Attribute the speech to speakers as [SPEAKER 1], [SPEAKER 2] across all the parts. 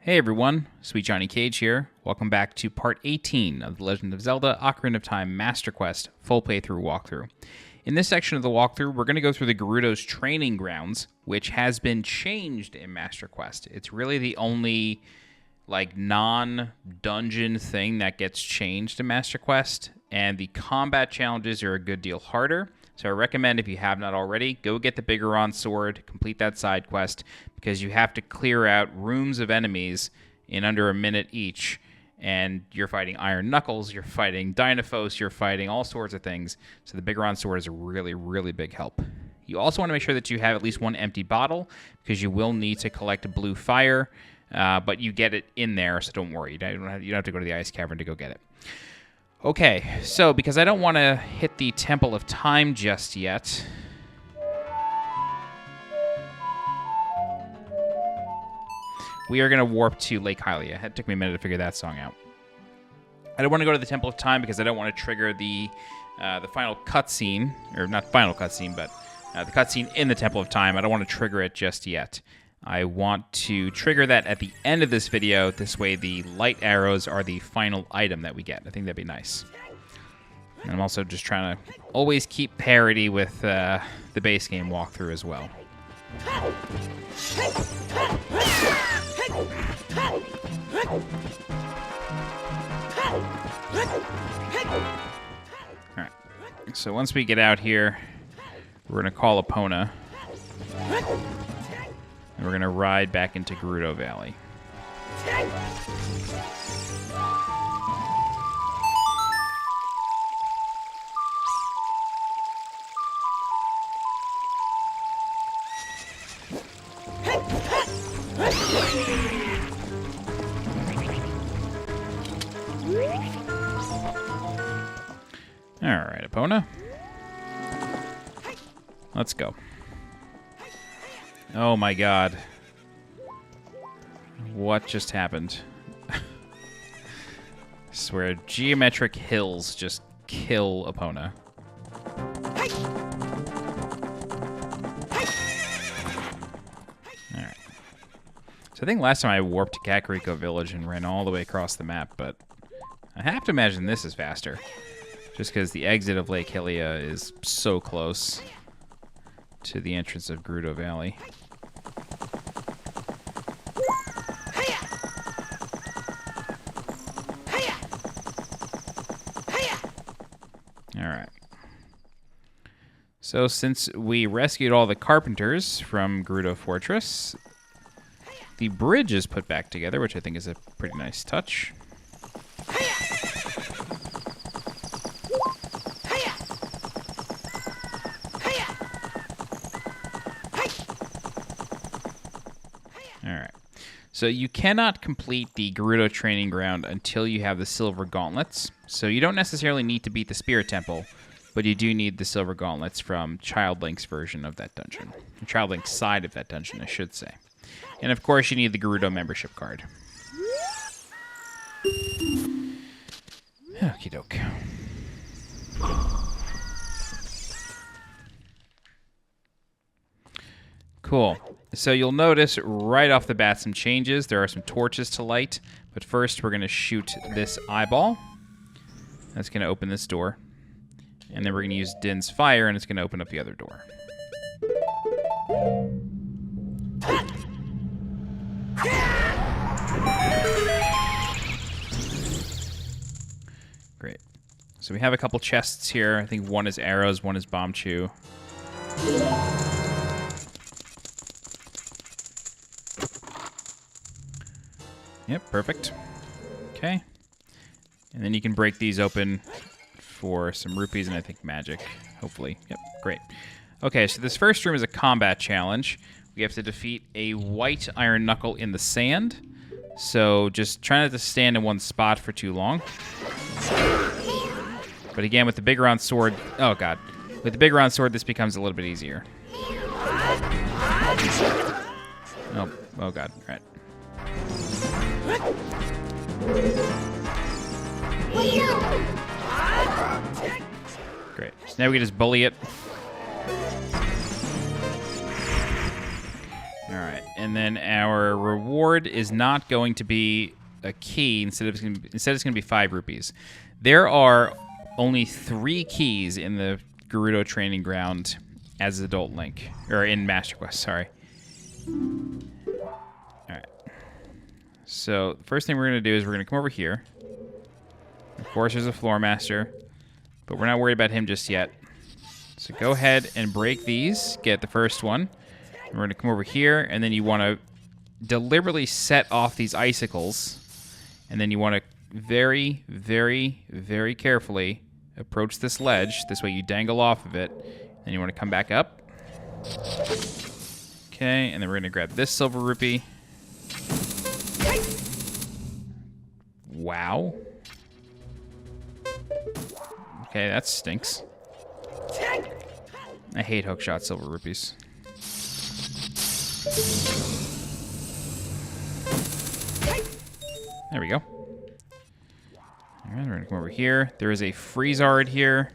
[SPEAKER 1] Hey everyone, SweetJohnnyCage here. Welcome back to part 18 of The Legend of Zelda Ocarina of Time Master Quest full playthrough walkthrough. In this section of the walkthrough, we're going to go through the Gerudo's training grounds, which has been changed in Master Quest. It's really the only non-dungeon thing that gets changed in Master Quest, and the combat challenges are a good deal harder. So I recommend, if you have not already, go get the Biggoron sword, complete that side quest, because you have to clear out rooms of enemies in under a minute each. And you're fighting Iron Knuckles, you're fighting Dynafols, you're fighting all sorts of things. So the Biggoron sword is a really, really big help. You also want to make sure that you have at least one empty bottle, because you will need to collect a blue fire, but you get it in there, so don't worry. You don't have to go to the ice cavern to go get it. Okay, so because I don't want to hit the Temple of Time just yet, we are going to warp to Lake Hylia. It took me a minute to figure that song out. I don't want to go to the Temple of Time because I don't want to trigger the final cutscene, or not final cutscene, but the cutscene in the Temple of Time. I don't want to trigger it just yet. I want to trigger that at the end of this video. This way the light arrows are the final item that we get. I think that'd be nice. And I'm also just trying to always keep parity with the base game walkthrough as well. Alright, so once we get out here, we're going to call Epona. And we're going to ride back into Gerudo Valley. Alright, Epona. Let's go. Oh my god. What just happened? I swear, geometric hills just kill Epona. Alright. So I think last time I warped to Kakariko Village and ran all the way across the map, but I have to imagine this is faster. Just because the exit of Lake Hylia is so close to the entrance of Gerudo Valley. Alright. So since we rescued all the carpenters from Gerudo Fortress, the bridge is put back together, which I think is a pretty nice touch. Alright. So you cannot complete the Gerudo training ground until you have the silver gauntlets. So you don't necessarily need to beat the Spirit Temple, but you do need the silver gauntlets from Child Link's version of that dungeon. Child Link's side of that dungeon, I should say. And of course you need the Gerudo membership card. Okie doke. Cool. So you'll notice right off the bat some changes. There are some torches to light, but first we're going to shoot this eyeball. That's going to open this door. And then we're going to use Din's fire, and it's going to open up the other door. Great. So we have a couple chests here. I think one is arrows, one is bomb chew. Yep, perfect. Okay. And then you can break these open for some rupees and I think magic, hopefully. Yep, great. Okay, so this first room is a combat challenge. We have to defeat a white Iron Knuckle in the sand. So just try not to stand in one spot for too long. But again, with the Biggoron sword... Oh, God. With the Biggoron sword, this becomes a little bit easier. Oh, oh God. All right. Great. So now we can just bully it. All right, and then our reward is not going to be a key. Instead, it's going to be 5 rupees. There are only 3 keys in the Gerudo training ground as Adult Link, or in Master Quest. Sorry. All right. So the first thing we're going to do is we're going to come over here. Of course, there's a Floor Master, but we're not worried about him just yet. So go ahead and break these. Get the first one. We're going to come over here, and then you want to deliberately set off these icicles, and then you want to very, very, very carefully approach this ledge. This way you dangle off of it, and you want to come back up. Okay, and then we're going to grab this silver rupee. Wow. Okay, that stinks. I hate hookshot silver rupees. There we go. All right, we're going to come over here. There is a Freezard here.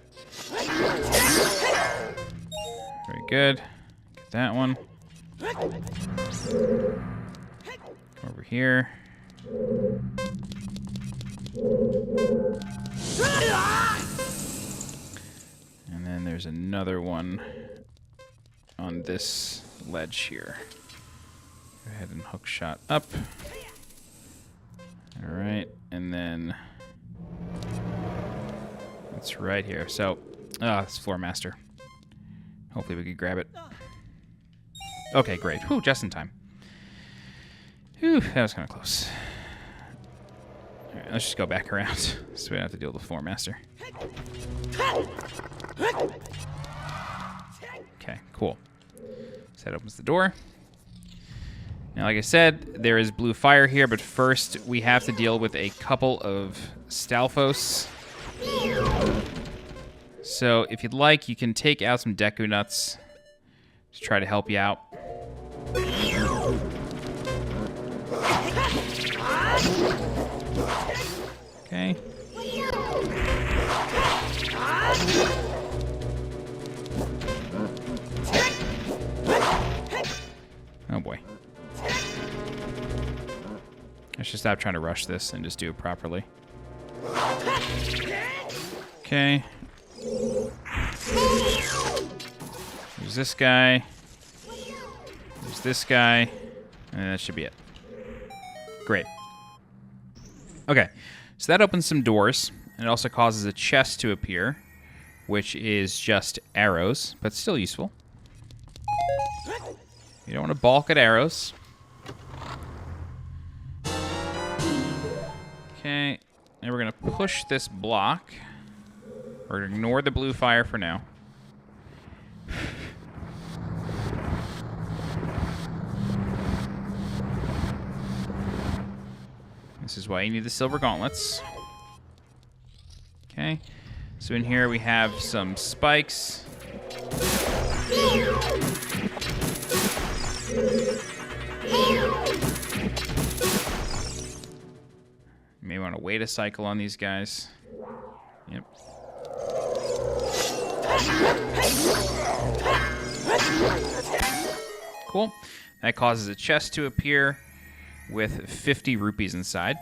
[SPEAKER 1] Very good. Get that one. Come over here. And then there's another one on this ledge here. Go ahead and hook shot up. All right, and then it's right here. So, it's Floor Master. Hopefully we can grab it. Okay, great. Whew, just in time. Whew, that was kind of close. All right, let's just go back around so we don't have to deal with the Floor Master. Okay, cool. So that opens the door. Now, like I said, there is blue fire here, but first we have to deal with a couple of Stalfos. So if you'd like, you can take out some Deku Nuts to try to help you out. Okay. Oh boy. I should stop trying to rush this and just do it properly. Okay. There's this guy. There's this guy. And that should be it. Great. Okay. So that opens some doors. And it also causes a chest to appear, which is just arrows, but still useful. You don't want to balk at arrows. Okay, and we're going to push this block. We're going to ignore the blue fire for now. This is why you need the silver gauntlets. Okay, so in here we have some spikes. You may want to wait a cycle on these guys. Yep. Cool. That causes a chest to appear with 50 rupees inside.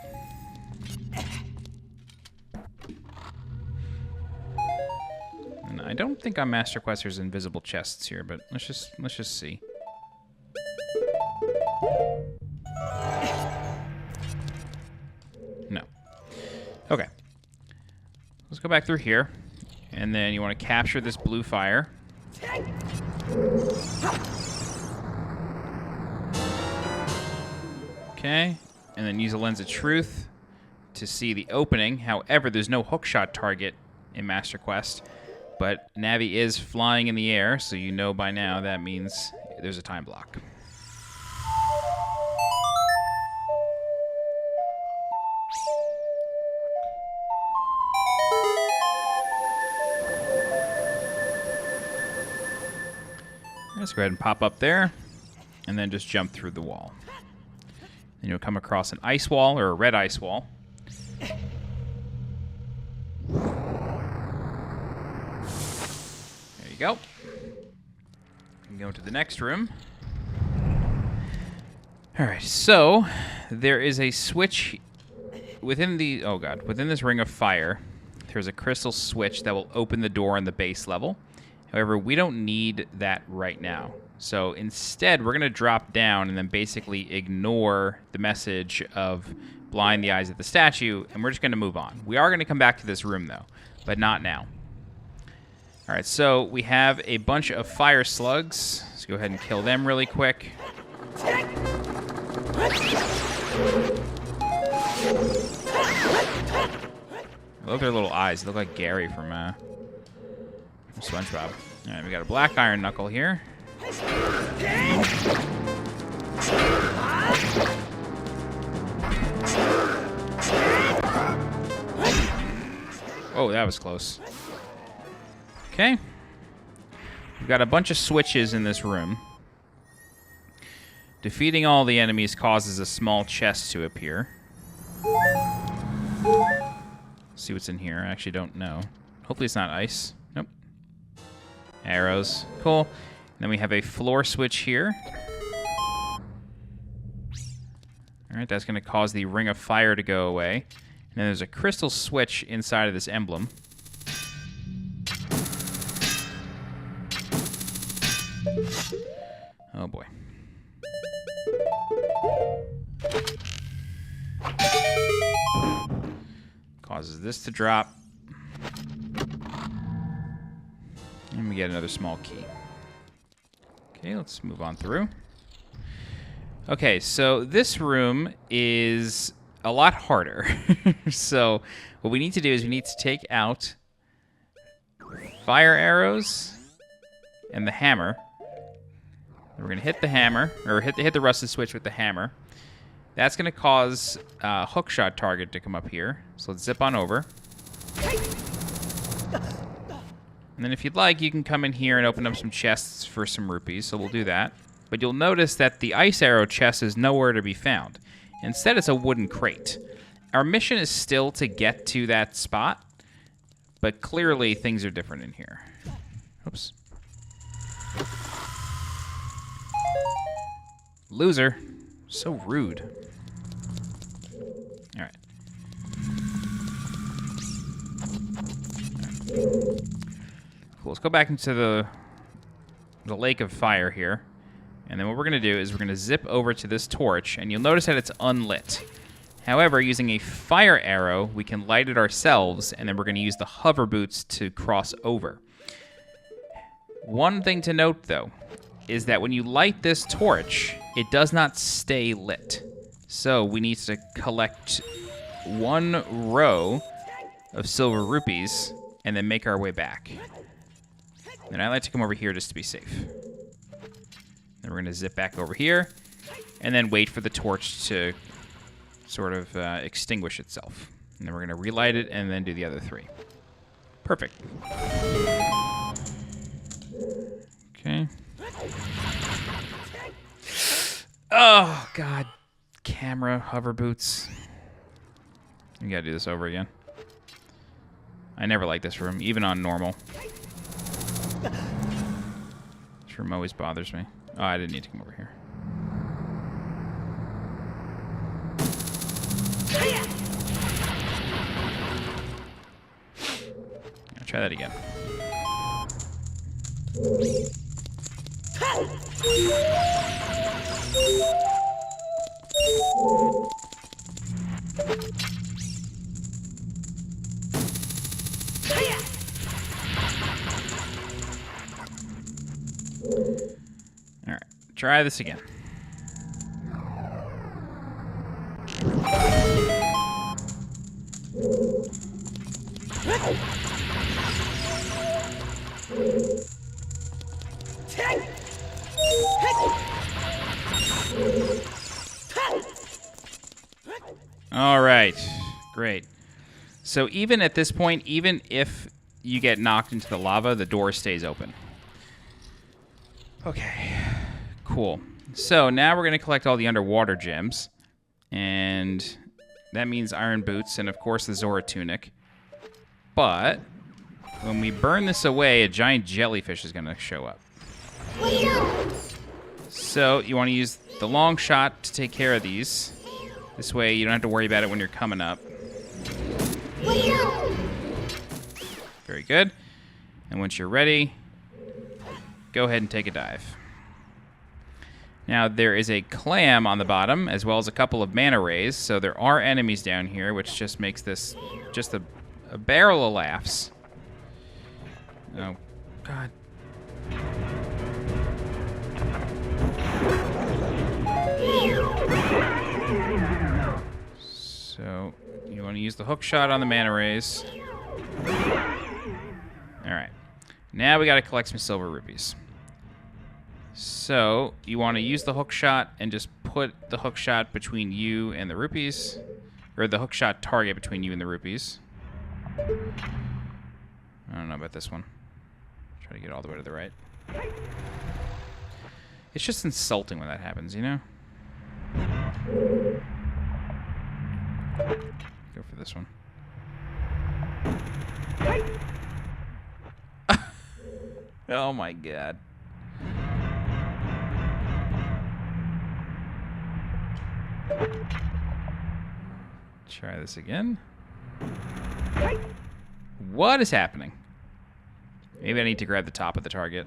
[SPEAKER 1] And I don't think on Master Quest there's invisible chests here, but let's just see. No. Okay. Let's go back through here. And then you want to capture this blue fire. Okay. And then use a Lens of Truth to see the opening. However, there's no hookshot target in Master Quest. But Navi is flying in the air, so you know by now that means there's a time block. Let's go ahead and pop up there, and then just jump through the wall. Then you'll come across an ice wall, or a red ice wall. There you go. You can go to the next room. Alright, so there is a switch within the... Oh god. Within this ring of fire, there's a crystal switch that will open the door on the base level. However, we don't need that right now. So instead, we're going to drop down and then basically ignore the message of blind the eyes of the statue, and we're just going to move on. We are going to come back to this room, though, but not now. Alright, so we have a bunch of fire slugs. Let's go ahead and kill them really quick. I love their little eyes. They look like Gary from SpongeBob. Alright, we got a black iron Knuckle here. Oh, that was close. Okay. We've got a bunch of switches in this room. Defeating all the enemies causes a small chest to appear. See what's in here. I actually don't know. Hopefully it's not ice. Nope. Arrows. Cool. And then we have a floor switch here. Alright, that's going to cause the ring of fire to go away. And then there's a crystal switch inside of this emblem. Oh boy. Causes this to drop. And we get another small key. Okay, let's move on through. Okay, so this room is a lot harder. So what we need to do is we need to take out fire arrows and the hammer. We're going to hit the hammer, or hit the rusted switch with the hammer. That's going to cause a hookshot target to come up here. So let's zip on over. And then if you'd like, you can come in here and open up some chests for some rupees. So we'll do that. But you'll notice that the ice arrow chest is nowhere to be found. Instead, it's a wooden crate. Our mission is still to get to that spot, but clearly things are different in here. Oops. Loser. So rude. Alright. Cool. Let's go back into the lake of fire here. And then what we're going to do is we're going to zip over to this torch, and you'll notice that it's unlit. However, using a fire arrow, we can light it ourselves, and then we're going to use the hover boots to cross over. One thing to note, though, is that when you light this torch, it does not stay lit. So we need to collect one row of silver rupees and then make our way back. And I like to come over here just to be safe. Then we're going to zip back over here and then wait for the torch to sort of extinguish itself. And then we're going to relight it and then do the other three. Perfect. Okay. Oh, God. Camera, hover boots. We gotta do this over again. I never like this room, even on normal. This room always bothers me. Oh, I didn't need to come over here. I'll try that again. Alright, try this again. All right, great. So even at this point, even if you get knocked into the lava, the door stays open. Okay, cool. So now we're going to collect all the underwater gems. And that means iron boots and, of course, the Zora tunic. But when we burn this away, a giant jellyfish is going to show up. So you want to use the long shot to take care of these. This way you don't have to worry about it when you're coming up. Very good. And once you're ready, go ahead and take a dive. Now there is a clam on the bottom, as well as a couple of mana rays, so there are enemies down here, which just makes this just a barrel of laughs. Oh, God. So you want to use the hook shot on the mana rays. Alright. Now we got to collect some silver rupees. So you want to use the hook shot and just put the hook shot between you and the rupees. Or the hook shot target between you and the rupees. I don't know about this one. Try to get all the way to the right. It's just insulting when that happens, you know? Go for this one. Oh my God. Try this again. What is happening? Maybe I need to grab the top of the target.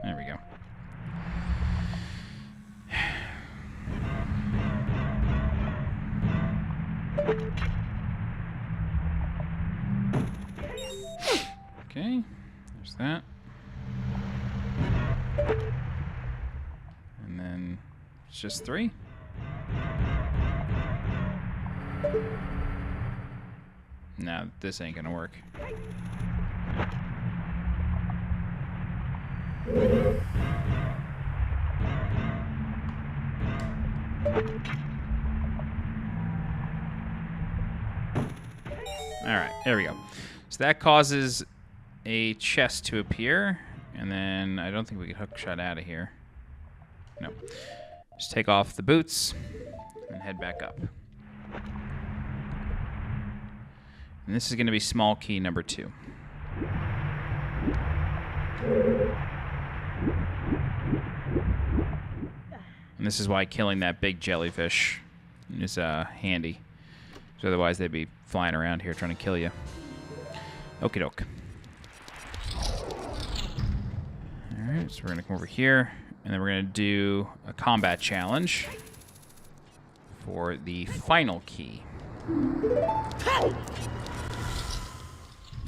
[SPEAKER 1] There we go. Okay, there's that. And then it's just 3. No, this ain't gonna work. Alright, there we go. So that causes a chest to appear, and then I don't think we can hook shot out of here. No. Just take off the boots and head back up. And this is going to be small key number 2. And this is why killing that big jellyfish is handy. So otherwise they'd be flying around here trying to kill you. Okie doke. Alright, so we're going to come over here, and then we're going to do a combat challenge for the final key.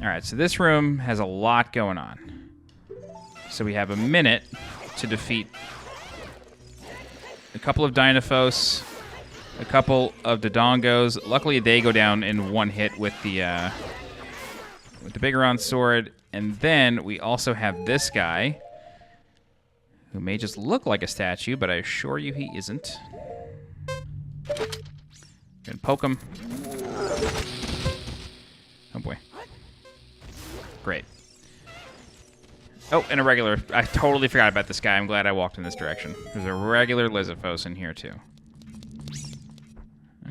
[SPEAKER 1] Alright, so this room has a lot going on. So we have a minute to defeat a couple of Dynafols, a couple of Dodongos. Luckily, they go down in one hit with the Bigoron sword. And then we also have this guy, who may just look like a statue, but I assure you he isn't. Gonna poke him. Oh boy. Great. Oh, and a regular. I totally forgot about this guy. I'm glad I walked in this direction. There's a regular Lizifos in here, too.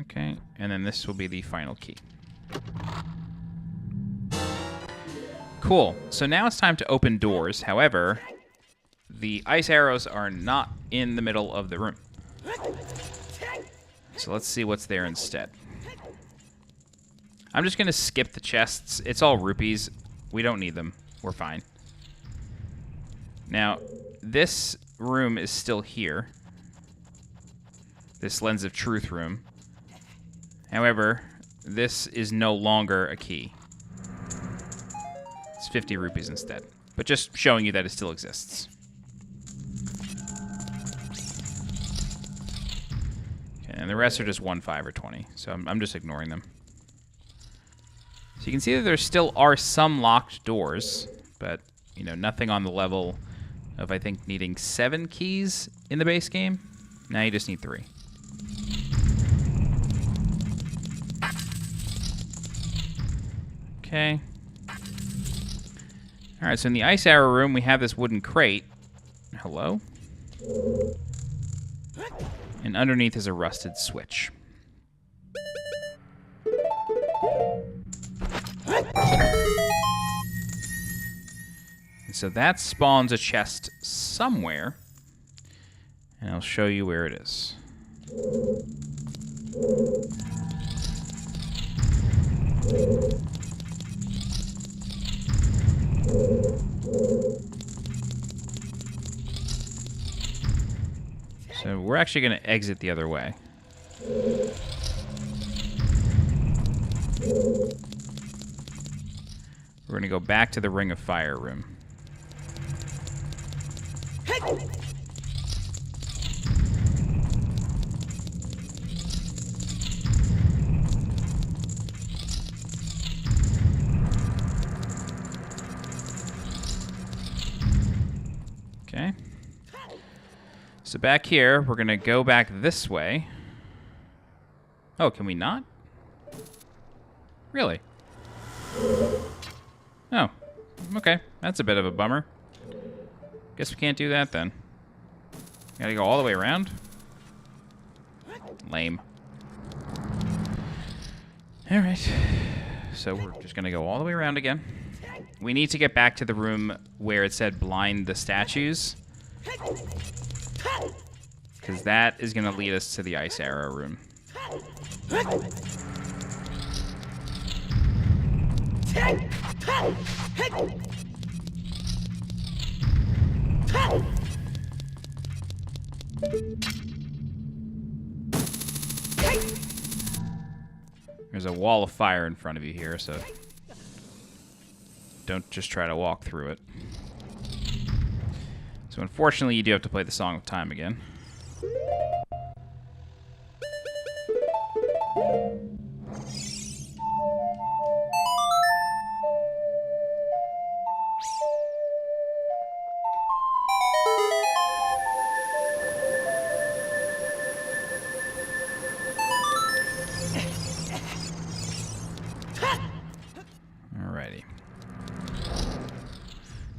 [SPEAKER 1] Okay, and then this will be the final key. Cool. So now it's time to open doors. However, the ice arrows are not in the middle of the room. So let's see what's there instead. I'm just going to skip the chests. It's all rupees. We don't need them. We're fine. Now, this room is still here. This Lens of Truth room. However, this is no longer a key. It's 50 rupees instead. But just showing you that it still exists. Okay, and the rest are just 1, 5, or 20. So I'm just ignoring them. So you can see that there still are some locked doors, but you know, nothing on the level of, I think, needing 7 keys in the base game. Now you just need 3. Okay. Alright, so in the ice arrow room, we have this wooden crate. Hello? And underneath is a rusted switch. so that spawns a chest somewhere. And I'll show you where it is. So we're actually going to exit the other way. We're going to go back to the Ring of Fire room. Okay. So back here, we're going to go back this way. Oh, can we not? Really? Oh, okay. That's a bit of a bummer. Guess we can't do that then. Gotta go all the way around? Lame. Alright. So we're just gonna go all the way around again. We need to get back to the room where it said blind the statues. Because that is gonna lead us to the ice arrow room. There's a wall of fire in front of you here, so don't just try to walk through it. So unfortunately, you do have to play the Song of Time again.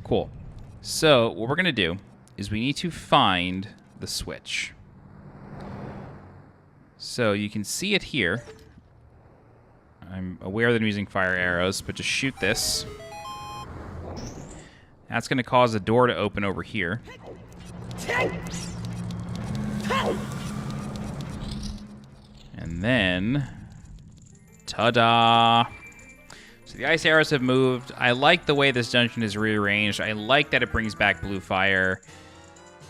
[SPEAKER 1] Cool. So what we're going to do is we need to find the switch. So you can see it here. I'm aware that I'm using fire arrows, but just shoot this. That's going to cause a door to open over here. And then, ta-da! So the ice arrows have moved. I like the way this dungeon is rearranged. I like that it brings back blue fire.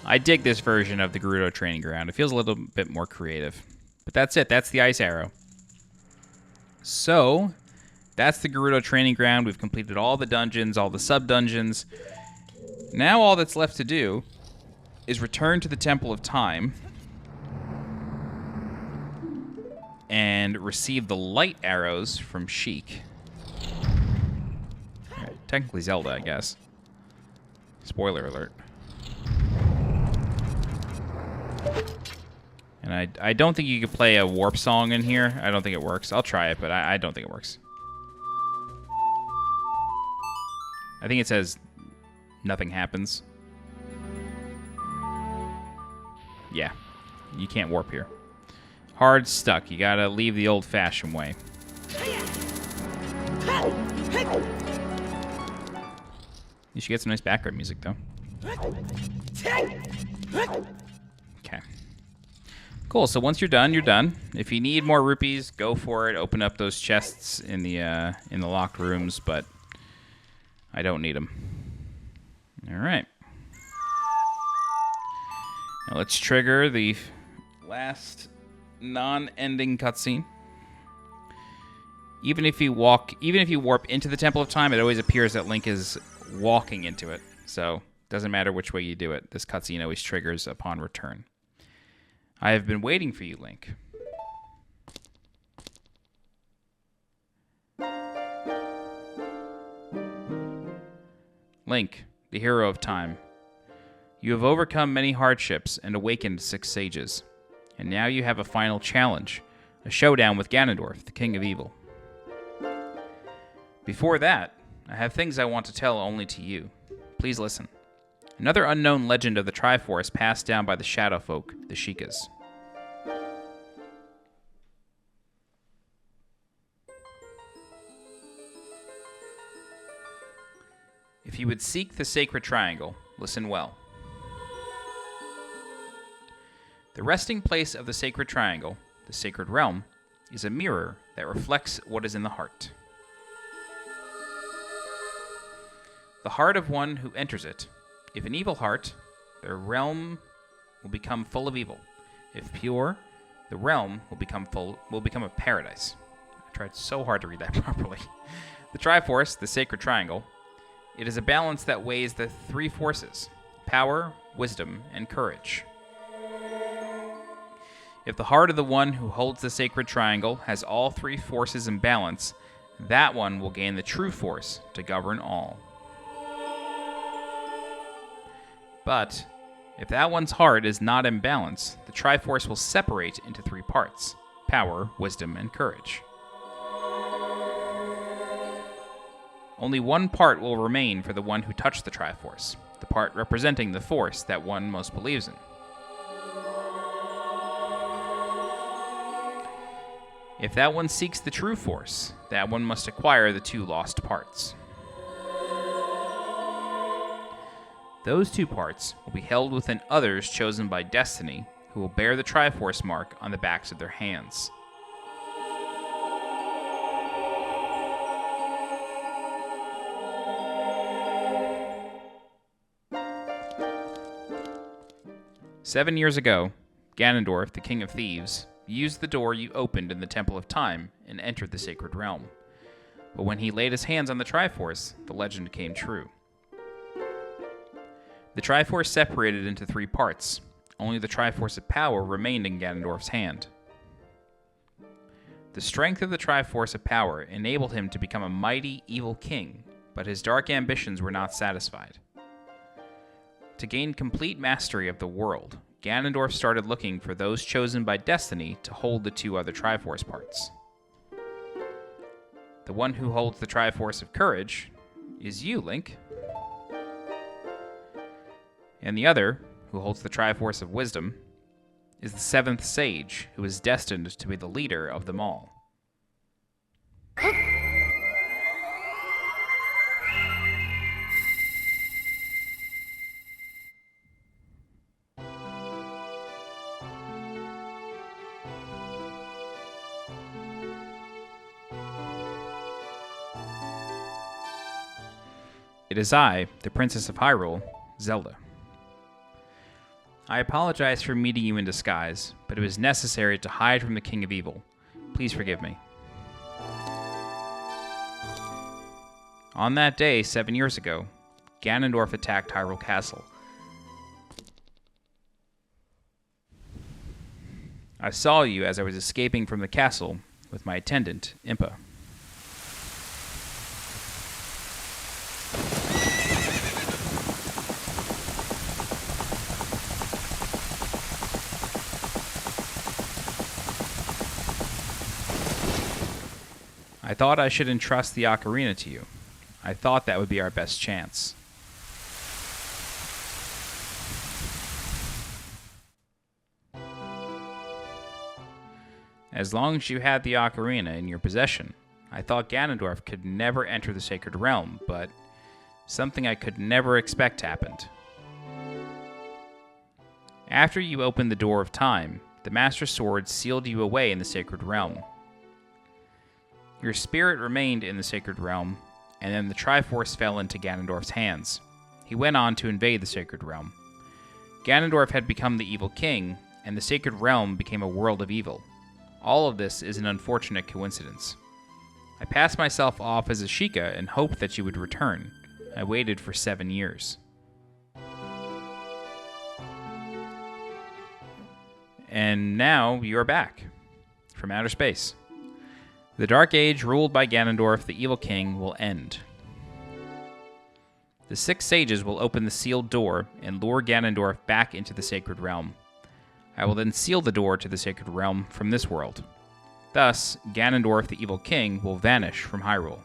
[SPEAKER 1] I dig this version of the Gerudo training ground. It feels a little bit more creative. But that's it. That's the ice arrow. So, that's the Gerudo training ground. We've completed all the dungeons, all the sub-dungeons. Now all that's left to do is return to the Temple of Time and receive the light arrows from Shiek. Technically Zelda, I guess. Spoiler alert. And I don't think you could play a warp song in here. I don't think it works. I'll try it, but I don't think it works. I think it says nothing happens. Yeah, you can't warp here. Hard stuck. You gotta leave the old-fashioned way. You should get some nice background music, though. Okay. Cool, so once you're done, you're done. If you need more rupees, go for it. Open up those chests in the locked rooms, but I don't need them. All right. Now let's trigger the last non-ending cutscene. Even if you warp into the Temple of Time, it always appears that Link is walking into it. So, doesn't matter which way you do it. This cutscene always triggers upon return. I have been waiting for you, Link. Link, the hero of time. You have overcome many hardships and awakened 6 sages. And now you have a final challenge, a showdown with Ganondorf, the king of evil. Before that, I have things I want to tell only to you. Please listen. Another unknown legend of the Triforce passed down by the Shadow Folk, the Sheekas. If you would seek the sacred triangle, listen well. The resting place of the sacred triangle, the sacred realm, is a mirror that reflects what is in the heart. The heart of one who enters it. If an evil heart, their realm will become full of evil. If pure, the realm will become a paradise. I tried so hard to read that properly. The Triforce, the sacred triangle, it is a balance that weighs the three forces: power, wisdom, and courage. If the heart of the one who holds the sacred triangle has all three forces in balance, that one will gain the true force to govern all. But if that one's heart is not in balance, the Triforce will separate into three parts: power, wisdom, and courage. Only one part will remain for the one who touched the Triforce, the part representing the force that one most believes in. If that one seeks the true force, that one must acquire the two lost parts. Those two parts will be held within others chosen by destiny, who will bear the Triforce mark on the backs of their hands. "7 years ago, Ganondorf, the King of Thieves, used the door you opened in the Temple of Time and entered the sacred realm. But when he laid his hands on the Triforce, the legend came true. The Triforce separated into three parts. Only the Triforce of power remained in Ganondorf's hand. The strength of the Triforce of power enabled him to become a mighty, evil king, but his dark ambitions were not satisfied. To gain complete mastery of the world, Ganondorf started looking for those chosen by destiny to hold the two other Triforce parts. The one who holds the Triforce of courage is you, Link. And the other, who holds the Triforce of wisdom, is the seventh sage, who is destined to be the leader of them all. It is I, the Princess of Hyrule, Zelda. I apologize for meeting you in disguise, but it was necessary to hide from the King of Evil. Please forgive me. On that day, 7 years ago, Ganondorf attacked Hyrule Castle. I saw you as I was escaping from the castle with my attendant, Impa. I thought I should entrust the Ocarina to you. I thought that would be our best chance. As long as you had the Ocarina in your possession, I thought Ganondorf could never enter the Sacred Realm, but something I could never expect happened. After you opened the Door of Time, the Master Sword sealed you away in the Sacred Realm. Your spirit remained in the Sacred Realm, and then the Triforce fell into Ganondorf's hands. He went on to invade the Sacred Realm. Ganondorf had become the evil king, and the Sacred Realm became a world of evil. All of this is an unfortunate coincidence. I passed myself off as a Sheikah and hoped that you would return. I waited for 7 years. And now you're back, from outer space. The Dark Age ruled by Ganondorf, the evil king, will end. The 6 sages will open the sealed door and lure Ganondorf back into the Sacred Realm. I will then seal the door to the Sacred Realm from this world. Thus, Ganondorf, the evil king, will vanish from Hyrule.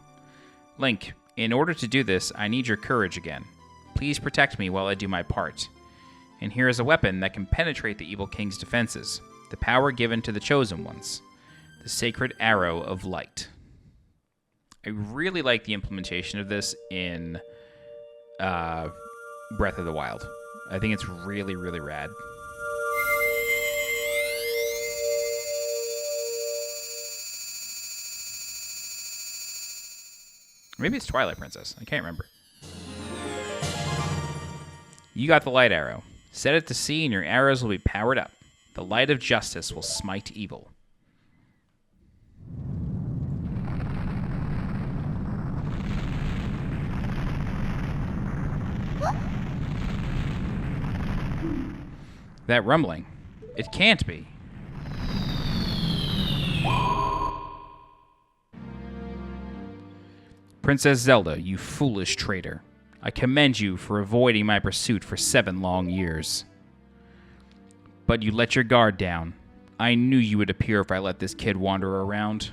[SPEAKER 1] Link, in order to do this, I need your courage again. Please protect me while I do my part. And here is a weapon that can penetrate the evil king's defenses, the power given to the Chosen Ones. The Sacred Arrow of Light. I really like the implementation of this in Breath of the Wild. I think it's really, really rad. Maybe it's Twilight Princess. I can't remember. You got the light arrow. Set it to sea and your arrows will be powered up. The light of justice will smite evil. That rumbling. It can't be. Princess Zelda, you foolish traitor. I commend you for avoiding my pursuit for 7 long years. But you let your guard down. I knew you would appear if I let this kid wander around.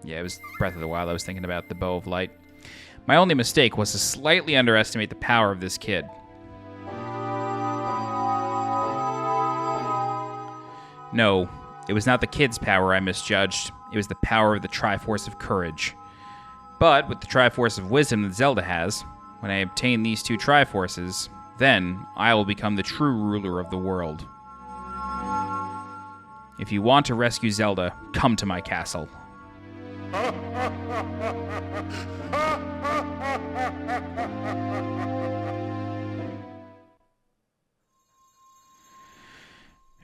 [SPEAKER 1] Yeah, it was Breath of the Wild. I was thinking about the Bow of Light. My only mistake was to slightly underestimate the power of this kid. No, it was not the kid's power I misjudged. It was the power of the Triforce of Courage. But with the Triforce of Wisdom that Zelda has, when I obtain these 2 Triforces, then I will become the true ruler of the world. If you want to rescue Zelda, come to my castle.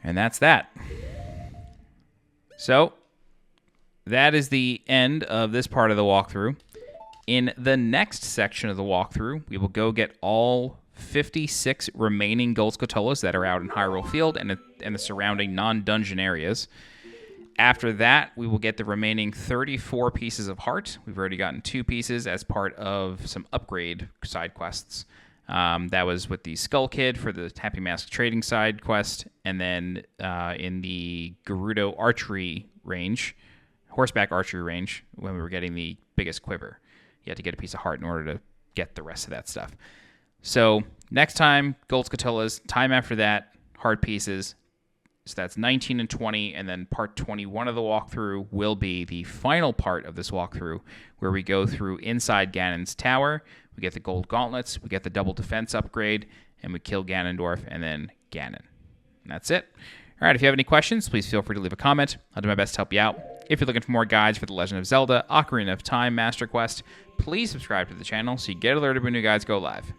[SPEAKER 1] And that's that. So, that is the end of this part of the walkthrough. In the next section of the walkthrough, we will go get all 56 remaining Gold Skulltulas that are out in Hyrule Field and the surrounding non-dungeon areas. After that, we will get the remaining 34 pieces of heart. We've already gotten 2 pieces as part of some upgrade side quests. That was with the Skull Kid for the Happy Mask trading side quest, and then in the Gerudo archery range, horseback archery range, when we were getting the biggest quiver. You had to get a piece of heart in order to get the rest of that stuff. So next time, Gold Skulltulas. Time after that, heart pieces. So that's 19 and 20, and then part 21 of the walkthrough will be the final part of this walkthrough, where we go through inside Ganon's tower. We get the gold gauntlets, we get the double defense upgrade, and we kill Ganondorf and then Ganon. And that's it. All right, if you have any questions, please feel free to leave a comment. I'll do my best to help you out. If you're looking for more guides for The Legend of Zelda, Ocarina of Time, Master Quest, please subscribe to the channel so you get alerted when new guides go live.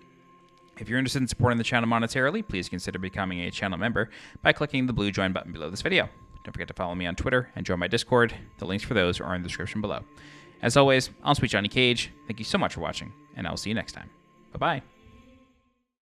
[SPEAKER 1] If you're interested in supporting the channel monetarily, please consider becoming a channel member by clicking the blue join button below this video. Don't forget to follow me on Twitter and join my Discord. The links for those are in the description below. As always, I'm SweetJohnnyCage. Thank you so much for watching, and I'll see you next time. Bye-bye.